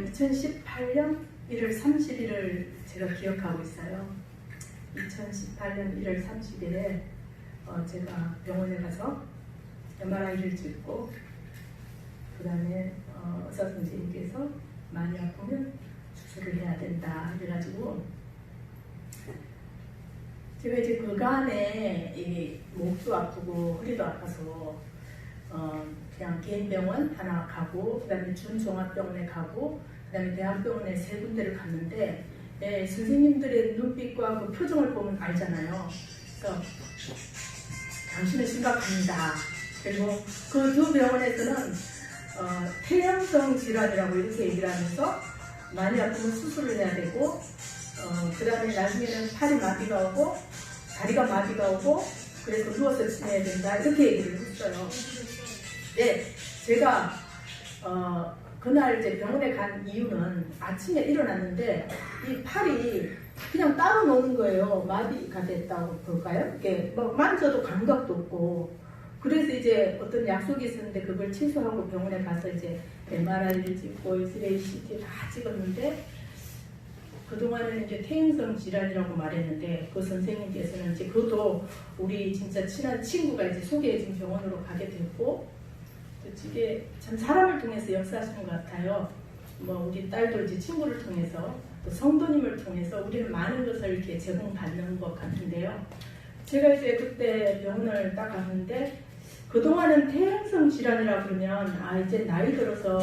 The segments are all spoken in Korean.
2018년 1월 30일을 제가 기억하고 있어요. 2018년 1월 30일에 제가 병원에 가서 MRI를 찍고 그 다음에 의사 선생님께서 많이 아프면 수술을 해야 된다 그래가지고 제가 이제 그간에 이 목도 아프고 허리도 아파서 그냥 개인 병원 하나 가고 그 다음에 준종합병원에 가고 그 다음에 대학병원에 3군데를 갔는데 선생님들의 눈빛과 그 표정을 보면 알잖아요. 그래서 당신은 심각합니다. 그리고 그 두 병원에서는 태양성 질환이라고 이렇게 얘기를 하면서 많이 아프면 수술을 해야 되고 그 다음에 나중에는 팔이 마비가 오고 다리가 마비가 오고 그래서 누워서 지내야 된다 이렇게 얘기를 했어요. 네, 제가 그날 이제 병원에 간 이유는 아침에 일어났는데 이 팔이 그냥 따로 노는 거예요. 마비가 됐다고 볼까요? 이게 뭐 만져도 감각도 없고 그래서 이제 어떤 약속이 있었는데 그걸 취소하고 병원에 가서 이제 MRI를 찍고 엑스레이 CT 다 찍었는데 그동안은 이제 퇴행성 질환이라고 말했는데 그 선생님께서는 이제 그것도 우리 진짜 친한 친구가 이제 소개해준 병원으로 가게 됐고 이게 참 사람을 통해서 역사하시는 것 같아요. 뭐 우리 딸도 이제 친구를 통해서 또 성도님을 통해서 우리는 많은 것을 이렇게 제공받는 것 같은데요. 제가 이제 그때 병원을 딱 갔는데 그동안은 퇴행성 질환이라 그러면 이제 나이 들어서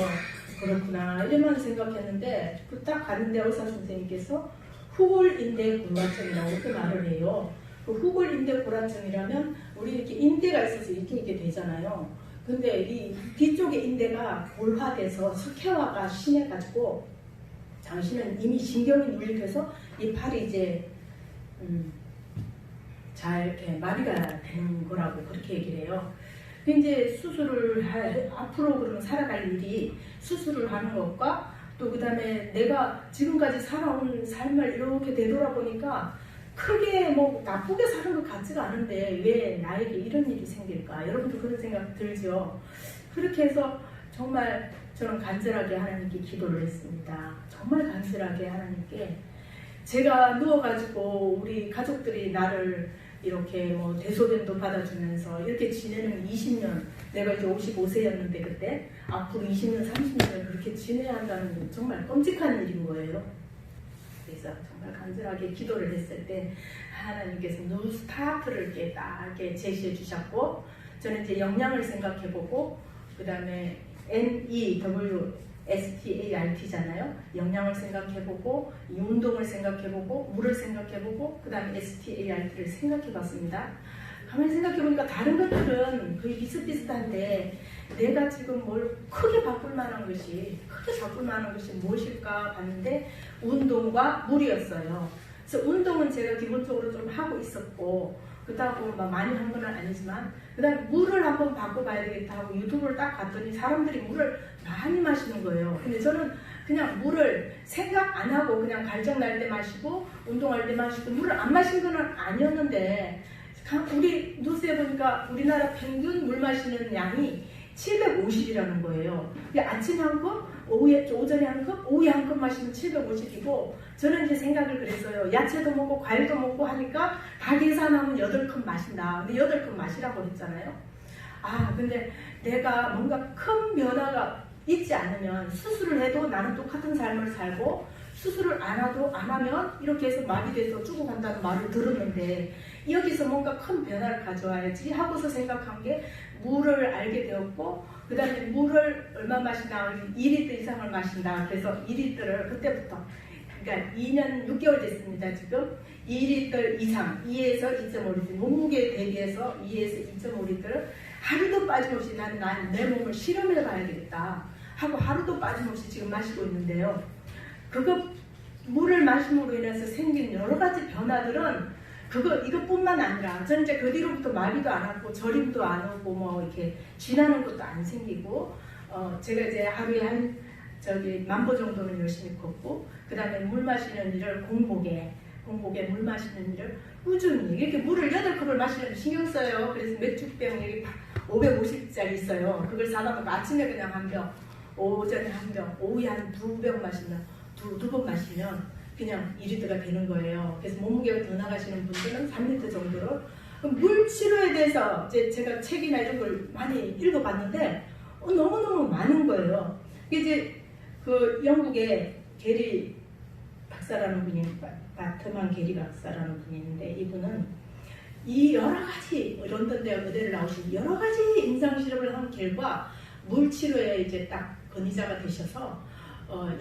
그렇구나 이래만 생각했는데 그 딱 갔는데 의사 선생님께서 후골인대 골화증이라고 이렇게 말을 해요. 그 후골인대 골화증이라면 우리 이렇게 인대가 있어서 이렇게 되잖아요. 근데 이 뒤쪽의 인대가 골화돼서 석회화가 심해가지고 당신은 이미 신경이 눌려서 이 팔이 이제 잘 이렇게 마비가 되는 거라고 그렇게 얘기를 해요. 이제 수술을 앞으로 그러면 살아갈 일이 수술을 하는 것과 또 그 다음에 내가 지금까지 살아온 삶을 이렇게 되돌아보니까 크게 뭐 나쁘게 사는 것 같지가 않은데 왜 나에게 이런 일이 생길까? 여러분도 그런 생각 들죠? 그렇게 해서 정말 저는 간절하게 하나님께 기도를 했습니다. 정말 간절하게 하나님께 제가 누워가지고 우리 가족들이 나를 이렇게 뭐 대소변도 받아주면서 이렇게 지내는 20년 내가 이제 55세였는데 그때 앞으로 20년 30년을 그렇게 지내야 한다는 건 정말 끔찍한 일인 거예요. 그래서 정말 간절하게 기도를 했을 때 하나님께서 뉴스타트를 이렇게 딱 이렇게 제시해 주셨고 저는 이제 영양을 생각해보고 그 다음에 NEWSTART잖아요. 영양을 생각해보고 이 운동을 생각해보고 물을 생각해보고 그 다음에 START를 생각해봤습니다. 가만히 생각해보니까 다른 것들은 거의 비슷비슷한데 내가 지금 뭘 크게 바꿀 만한 것이 무엇일까 봤는데 운동과 물이었어요. 그래서 운동은 제가 기본적으로 좀 하고 있었고 그렇다고 막 많이 한 건 아니지만 그 다음에 물을 한번 바꿔봐야 되겠다 하고 유튜브를 딱 봤더니 사람들이 물을 많이 마시는 거예요. 근데 저는 그냥 물을 생각 안 하고 그냥 갈증 날 때 마시고 운동할 때 마시고 물을 안 마신 건 아니었는데 우리 뉴스에 보니까 우리나라 평균 물 마시는 양이 750이라는 거예요. 아침에 한 컵, 오전에 한 컵, 오후에 한 컵 마시면 750이고 저는 이제 생각을 그랬어요. 야채도 먹고 과일도 먹고 하니까 다 계산하면 8컵 마신다. 근데 8컵 마시라고 그랬잖아요. 근데 내가 뭔가 큰 변화가 있지 않으면 수술을 해도 나는 똑같은 삶을 살고 수술을 안 하면 이렇게 해서 마비돼서 죽어간다는 말을 들었는데 여기서 뭔가 큰 변화를 가져와야지 하고서 생각한 게 물을 알게 되었고 그 다음에 물을 얼마 마시나 2리터 이상을 마신다. 그래서 2리터를 그때부터 그러니까 2년 6개월 됐습니다. 지금 2리터 이상 2에서 2.5리터 몸무게에 대비해서 2에서 2.5리터를 하루도 빠짐없이 나는 내 몸을 실험해 봐야 되겠다 하고 하루도 빠짐없이 지금 마시고 있는데요. 그거 물을 마심으로 인해서 생긴 여러 가지 변화들은 이것뿐만 아니라 전 이제 그 뒤로부터 마비도 안 하고 저림도 안 오고 뭐 이렇게 쥐나는 것도 안 생기고 제가 이제 하루에 한 10,000보 정도는 열심히 걷고 그 다음에 물 마시는 일을 공복에 물 마시는 일을 꾸준히 이렇게 물을 8컵을 마시는 신경 써요. 그래서 맥주병 여기 550짜리 있어요. 그걸 사다 놓고 아침에 그냥 한 병 오전에 한 병, 오후에 한 2병 마시면 두 번 마시면 그냥 2리터가 되는 거예요. 그래서 몸무게가 더 나가시는 분들은 3리터 정도로. 물 치료에 대해서 제가 책이나 이런 걸 많이 읽어봤는데 너무너무 많은 거예요. 이제 그 영국의 게리 박사라는 분이, 바트만 게리 박사라는 분이 있는데, 이분은 이 여러 가지 런던 대학 의대를 나오신 여러 가지 임상 실험을 한 결과 물 치료에 이제 딱 권위자가 되셔서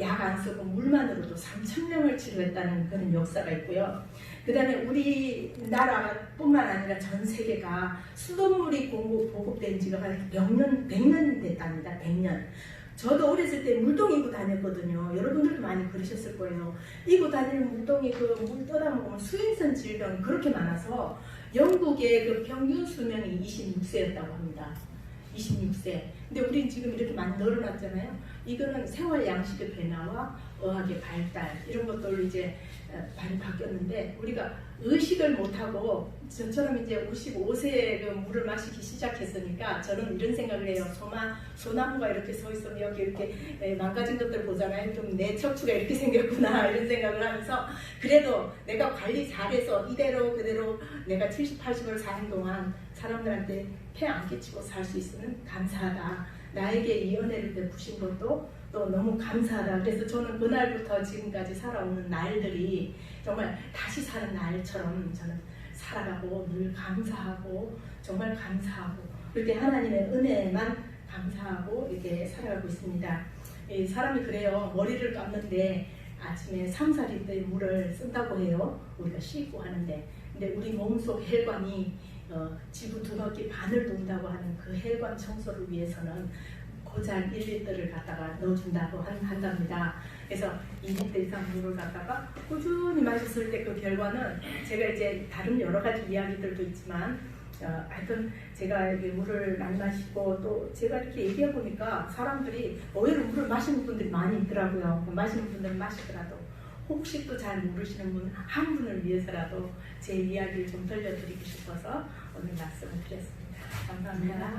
약 안 쓰고 물만으로도 3,000명을 치료했다는 그런 역사가 있고요. 그 다음에 우리나라뿐만 아니라 전 세계가 수돗물이 보급된 지가 한 100년 됐답니다. 100년. 저도 어렸을 때 물동 이고 다녔거든요. 여러분들도 많이 그러셨을 거예요. 이고 다니는 물동이 그 물 떠다 먹으면 수인성 질병이 그렇게 많아서 영국의 그 평균 수명이 26세였다고 합니다. 26세. 근데 우리는 지금 이렇게 많이 늘어났잖아요. 이거는 생활 양식의 변화와 의학의 발달 이런 것들로 이제 많이 바뀌었는데, 우리가 의식을 못하고 저처럼 이제 55세에 그 물을 마시기 시작했으니까 저는 이런 생각을 해요. 소나무가 이렇게 서 있으면 여기 이렇게 망가진 것들 보잖아요. 좀 내 척추가 이렇게 생겼구나 이런 생각을 하면서, 그래도 내가 관리 잘해서 이대로 그대로 내가 70, 80을 사는 동안 사람들한테 폐 안 끼치고 살 수 있으면 감사하다. 나에게 이 은혜를 베푸신 것도 또 너무 감사하다. 그래서 저는 그날부터 지금까지 살아오는 날들이 정말 다시 사는 날처럼 저는 살아가고 늘 감사하고 정말 감사하고 그렇게 하나님의 은혜에만 감사하고 이렇게 살아가고 있습니다. 사람이 그래요. 머리를 감는데 아침에 3, 4리터의 물을 쓴다고 해요. 우리가 씻고 하는데. 근데 우리 몸속 혈관이 지구 2바퀴 반을 돈다고 하는 그 혈관 청소를 위해서는 고작 1리터를 갖다가 넣어준다고 한답니다. 그래서 2리터 이상 물을 갖다가 꾸준히 마셨을 때 그 결과는, 제가 이제 다른 여러 가지 이야기들도 있지만 하여튼 제가 물을 많이 마시고 또 제가 이렇게 얘기해 보니까 사람들이 의외로 물을 마시는 분들이 많이 있더라고요. 마시는 분들은 마시더라도 혹시 또 잘 모르시는 분 한 분을 위해서라도 제 이야기를 좀 들려드리고 싶어서 오늘 말씀을 드렸습니다. 감사합니다.